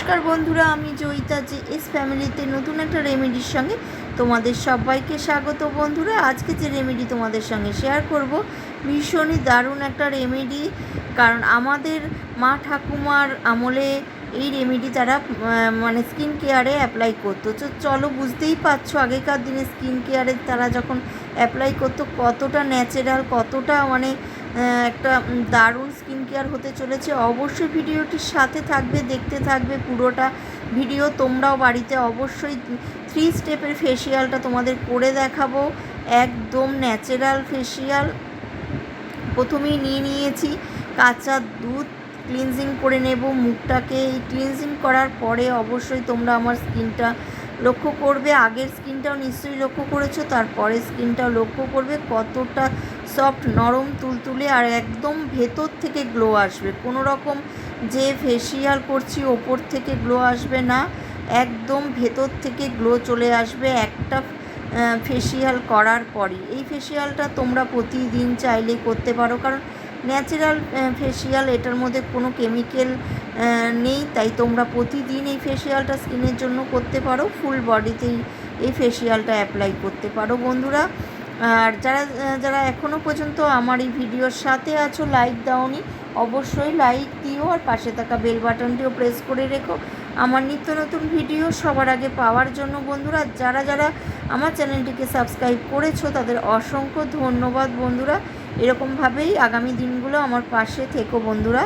নমস্কার বন্ধুরা, আমি জয়িতা যে এস ফ্যামিলিতে নতুন একটা রেমেডির সঙ্গে তোমাদের সবাইকে স্বাগত। বন্ধুরা, আজকে যে রেমেডি তোমাদের সঙ্গে শেয়ার করব ভীষণই দারুণ একটা রেমেডি। কারণ আমাদের মা ঠাকুমার আমলে এই রেমেডি তারা মানে স্কিন কেয়ারে অ্যাপ্লাই করতো। তো চলো, বুঝতেই পারছো আগেকার দিনে স্কিন কেয়ারে তারা যখন অ্যাপ্লাই করতো কতটা ন্যাচারাল, কতটা মানে একটা দারুণ স্কিন কেয়ার হতে চলেছে। অবশ্যই ভিডিওটির সাথে থাকবে, দেখতে থাকবে পুরোটা ভিডিও। তোমরাও বাড়িতে অবশ্যই 3 স্টেপের ফেসিয়ালটা তোমাদের করে দেখাবো, একদম ন্যাচারাল ফেসিয়াল। প্রথমেই নিয়েছি কাঁচা দুধ, ক্লিনজিং করে নেব মুখটাকে। এই ক্লিনজিং করার পরে অবশ্যই তোমরা আমার স্কিনটা লক্ষ্য করবে, আগের স্কিনটাও নিশ্চয়ই লক্ষ্য করেছো, তারপরে স্কিনটাও লক্ষ্য করবে কতটা সফট, নরম, তুলতুলে আর একদম ভেতর থেকে গ্লো আসবে। কোনো রকম যে ফেসিয়াল করছি ওপর থেকে গ্লো আসবে না, একদম ভেতর থেকে গ্লো চলে আসবে একটা ফেসিয়াল করার পরই। এই ফেসিয়ালটা তোমরা প্রতিদিন চাইলে করতে পারো, কারণ ন্যাচারাল ফেসিয়াল, এটার মধ্যে কোনো কেমিক্যাল নেই। তাই তোমরা প্রতিদিন এই ফেসিয়ালটা স্কিনের জন্য করতে পারো, ফুল বডিতেই এই ফেসিয়ালটা অ্যাপ্লাই করতে পারো বন্ধুরা। আর যারা যারা এখনও পর্যন্ত আমার এই ভিডিওর সাথে আছো, লাইক দাওনি, অবশ্যই লাইক দিও আর পাশে থাকা বেল বাটনটিও প্রেস করে রেখো আমার নিত্য নতুন ভিডিও সবার আগে পাওয়ার জন্য বন্ধুরা। যারা যারা আমার চ্যানেলটিকে সাবস্ক্রাইব করেছো তাদের অসংখ্য ধন্যবাদ বন্ধুরা। এরকমভাবেই আগামী দিনগুলো আমার পাশে থেকো বন্ধুরা।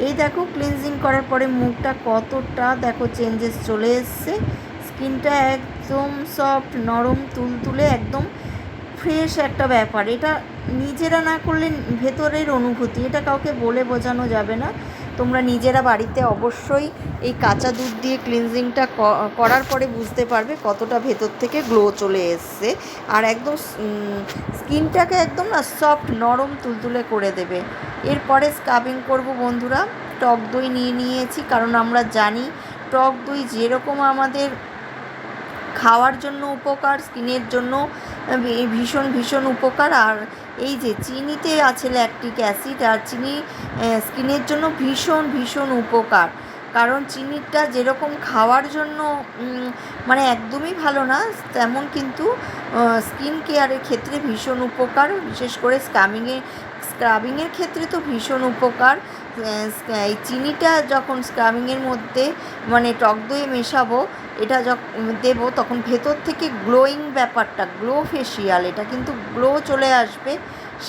এই দেখো, ক্লিনজিং করার পরে মুখটা কতটা দেখো চেঞ্জেস চলে এসছে। স্কিনটা একদম সফট, নরম, তুলতুলে, একদম ফ্রেশ একটা ব্যাপার। এটা নিজেরা না করলে ভেতরের অনুভূতি, এটা কাউকে বলে বোঝানো যাবে না। তোমরা নিজেরা বাড়িতে অবশ্যই এই কাঁচা দুধ দিয়ে ক্লিনজিংটা করার পরে বুঝতে পারবে কতটা ভেতর থেকে গ্লো চলে এসছে। আর একদম স্কিনটাকে একদম না সফট, নরম, তুলতুলে করে দেবে। এরপরে স্ক্রাবিং করব বন্ধুরা। টক দই নিয়েছি, কারণ আমরা জানি টক দই যেরকম আমাদের খাওয়ার জন্য উপকার, স্কিনের জন্য ভীষণ ভীষণ উপকার। আর এই যে চিনিতে আছে ল্যাকটিক অ্যাসিড, আর চিনি স্কিনের জন্য ভীষণ ভীষণ উপকার। কারণ চিনিটা যেরকম খাওয়ার জন্য মানে একদমই ভালো না, তেমন কিন্তু স্কিন কেয়ারের ক্ষেত্রে ভীষণ উপকার। বিশেষ করে স্ক্রাবিংয়ের ক্ষেত্রে তো ভীষণ উপকার। এই চিনিটা যখন স্ক্রাবিংয়ের মধ্যে মানে টক দইয়ে মেশাবো, এটা যখন দেবো তখন ভেতর থেকে গ্লোয়িং ব্যাপারটা, গ্লো ফেসিয়াল, এটা কিন্তু গ্লো চলে আসবে,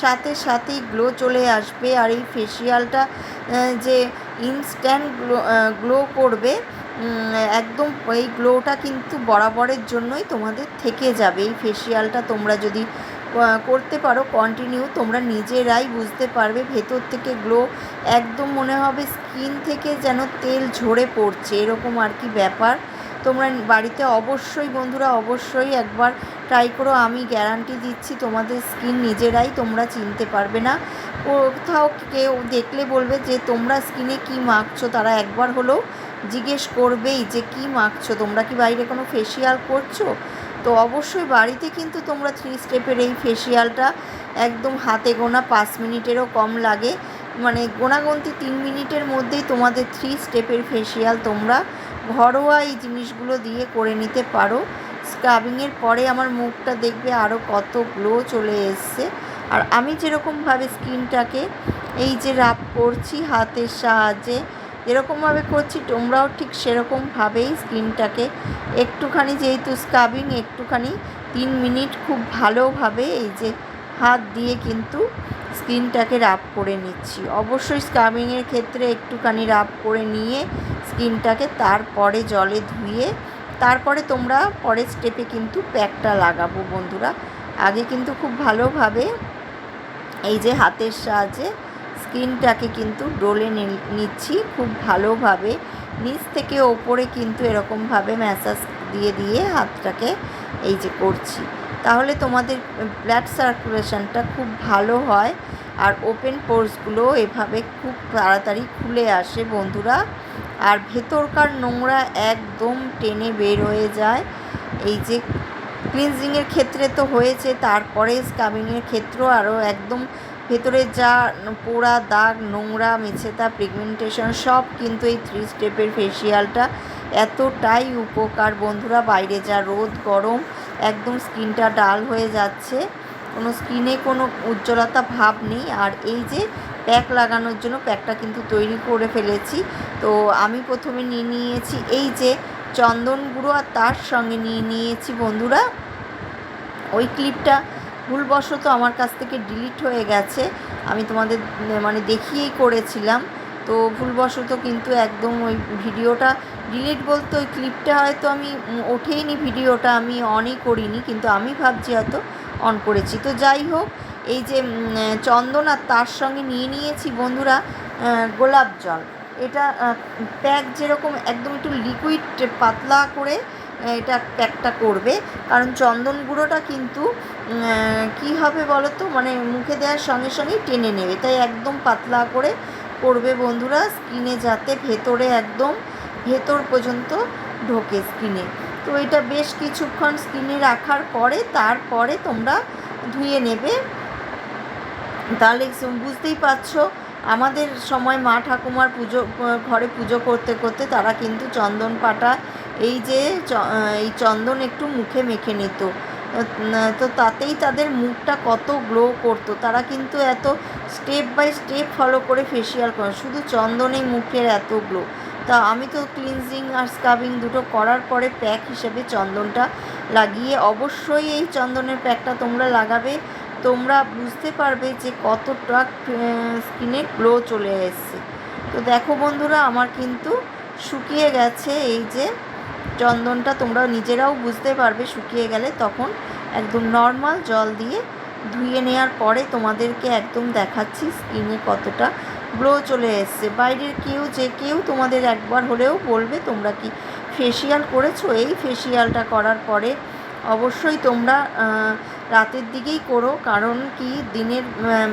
সাথে সাথেই গ্লো চলে আসবে। আর এই ফেসিয়ালটা যে ইনস্ট্যান্ট গ্লো করবে, একদম এই গ্লোটা কিন্তু বরাবরের জন্যই তোমাদের থেকে যাবে। এই ফেসিয়ালটা তোমরা যদি করতে পারো কন্টিনিউ, তোমরা নিজেরাই বুঝতে পারবে ভেতর থেকে গ্লো, একদম মনে হবে স্কিন থেকে যেন তেল ঝরে পড়ছে, এরকম আর কি ব্যাপার। তোমরা বাড়িতে অবশ্যই বন্ধুরা অবশ্যই একবার ট্রাই করো। আমি গ্যারান্টি দিচ্ছি তোমাদের স্কিন নিজেরাই তোমরা চিনতে পারবে না। কোথাও কেউ দেখলে বলবে যে তোমরা স্কিনে কী মাখছো, তারা একবার হলেও জিজ্ঞেস করবেই যে কী মাখছো, তোমরা কি বাইরে কোনো ফেসিয়াল করছো। তো অবশ্যই বাড়িতে কিন্তু তোমরা 3 স্টেপের এই ফেসিয়ালটা একদম হাতে গোনা 5 মিনিটেরও কম লাগে, মানে গোনাগুনতি 3 মিনিটের মধ্যেই তোমাদের 3 স্টেপের ফেসিয়াল তোমরা ঘরোয়া এই জিনিসগুলো দিয়ে করে নিতে পারো। স্ক্রাবিংয়ের পরে আমার মুখটা দেখবে আরও কত গ্লো চলে এসছে। আর আমি যেরকমভাবে স্কিনটাকে এই যে রাব করছি হাতের সাহায্যে, যেরকমভাবে করছি তোমরাও ঠিক সেরকমভাবেই স্কিনটাকে একটুখানি, যেহেতু স্ক্রাবিং, একটুখানি 3 মিনিট খুব ভালোভাবে এই যে হাত দিয়ে কিন্তু স্কিনটাকে রাব করে নিচ্ছি। অবশ্যই স্ক্রাবিংয়ের ক্ষেত্রে একটুখানি রাব করে নিয়ে স্কিনটাকে তারপরে জলে ধুয়ে তারপরে তোমরা পরের স্টেপে কিন্তু প্যাকটা লাগাবো বন্ধুরা। আগে কিন্তু খুব ভালোভাবে এই যে হাতের সাহায্যে স্কিনটাকে কিন্তু ডলে নিচ্ছি খুব ভালোভাবে, নিচ থেকে ওপরে কিন্তু এরকমভাবে ম্যাসাজ দিয়ে দিয়ে হাতটাকে এই যে করছি। তাহলে তোমাদের ব্লাড সার্কুলেশনটা খুব ভালো হয় আর ওপেন পোর্সগুলো এভাবে খুব তাড়াতাড়ি খুলে আসে বন্ধুরা। আর ভেতরকার নোংরা একদম টেনে বের হয়ে যায়। এই যে ক্লিনজিংয়ের ক্ষেত্রে তো হয়েছে, তারপরে স্ক্রাবিংয়ের ক্ষেত্রেও আরও একদম ভেতরে যা পোড়া দাগ, নোংরা, মেছেতা, পিগমেন্টেশন সব কিন্তু এই 3 স্টেপের ফেসিয়ালটা এতটাই উপকার বন্ধুরা। বাইরে যা রোদ গরম, একদম স্কিনটা ডাল হয়ে যাচ্ছে, কোনো স্কিনে কোনো উজ্জ্বলতা ভাব নেই। আর এই যে প্যাক লাগানোর জন্য প্যাকটা কিন্তু তৈরি করে ফেলেছি। তো আমি প্রথমে নিয়েছি এই যে চন্দন গুঁড়ো, আর তার সঙ্গে নিয়েছি বন্ধুরা ওই ক্লিপটা ভুলবশত আমার কাছ থেকে ডিলিট হয়ে গেছে। আমি তোমাদের মানে দেখিয়েই করেছিলাম, তো ভুলবশত কিন্তু একদম ওই ভিডিওটা ডিলিট বলতে ওই ক্লিপটা হয়তো আমি ওঠেইনি, ভিডিওটা আমি অনই করিনি, কিন্তু আমি ভাবছি হয়তো অন করেছি। তো যাই হোক, এই যে চন্দন আর তার সঙ্গে নিয়েছি বন্ধুরা গোলাপ জল। এটা প্যাক যেরকম একদম একটু লিকুইড পাতলা করে এটা প্যাকটা করবে, কারণ চন্দন গুঁড়োটা কিন্তু কি হবে বলো তো, মানে মুখে দেওয়ার সঙ্গে সঙ্গেই টেনে নেবে, তাই একদম পাতলা করে করবে বন্ধুরা, স্কিনে যাতে ভেতরে একদম ভেতর পর্যন্ত ঢোকে স্কিনে। তো এটা বেশ কিছুক্ষণ স্কিনে রাখার পরে তারপরে তোমরা ধুয়ে নেবে। তাহলে বুঝতেই পারছো, আমাদের সময় মা ঠাকুমার ঘরে পুজো করতে করতে তারা কিন্তু চন্দন পাটা এই যে এই চন্দন একটু মুখে মেখে নিত, তো তাতেই তাদের মুখটা কত গ্লো করতো। তারা কিন্তু এত স্টেপ বাই স্টেপ ফলো করে ফেসিয়াল করে, শুধু চন্দনেই মুখের এত গ্লো। তা আমি তো ক্লিনজিং আর স্ক্রাবিং দুটো করার পরে প্যাক হিসেবে চন্দনটা লাগিয়ে, অবশ্যই এই চন্দনের প্যাকটা তোমরা লাগাবে, তোমরা বুঝতে পারবে যে কতটা স্কিনে গ্লো চলে এসছে। তো দেখো বন্ধুরা, আমার কিন্তু শুকিয়ে গেছে এই যে চন্দনটা, তোমরা নিজেরাও বুঝতে পারবে শুকিয়ে গেলে। তখন একদম নর্মাল জল দিয়ে ধুয়ে নেওয়ার পরে তোমাদেরকে একদম দেখাচ্ছি স্কিনে কতটা গ্লো চলে এসছে। বাইরের যে কেউ তোমাদের একবার হলেও বলবে তোমরা কি ফেসিয়াল করেছো। এই ফেসিয়ালটা করার পরে অবশ্যই তোমরা রাতের দিকেই করো, কারণ কি দিনের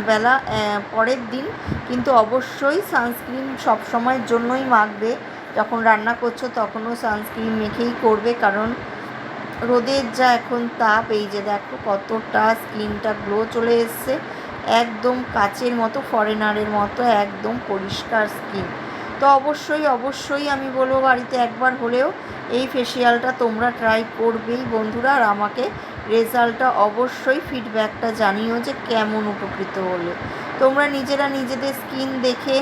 বেলা পরের দিন কিন্তু অবশ্যই সানস্ক্রিন সব সময়ের জন্যই মাখবে। যখন রান্না করছো তখনও সানস্ক্রিন মেখেই করবে, কারণ রোদের যা এখন তাপ, এই যে দেখো কতটা স্কিনটা গ্লো চলে এসছে, একদম কাচের মতো, ফরেনারের মতো একদম পরিষ্কার স্কিন। তো অবশ্যই আমি বলবো বাড়িতে একবার হলেও এই ফেসিয়ালটা তোমরা ট্রাই করবেই বন্ধুরা, আর আমাকে রেজাল্টটা অবশ্যই ফিডব্যাকটা জানিও যে কেমন উপকৃত হলে। তোমরা নিজেরা নিজেদের স্কিন দেখে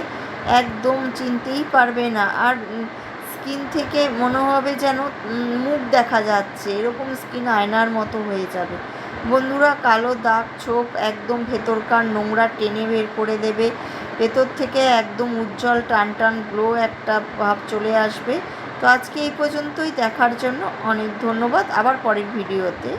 একদম চিনতেই পারবে না, আর স্কিন থেকে মনে হবে যেন মুখ দেখা যাচ্ছে, এরকম স্কিন আয়নার মতো হয়ে যাবে বন্ধুরা। কালো দাগ ছোপ একদম ভেতরকার নোংরা টেনে বের করে দেবে, ভেতর থেকে একদম উজ্জ্বল টান গ্লো একটা ভাব চলে আসবে। তো আজকে এই পর্যন্তই, দেখার জন্য অনেক ধন্যবাদ, আবার পরের ভিডিওতে।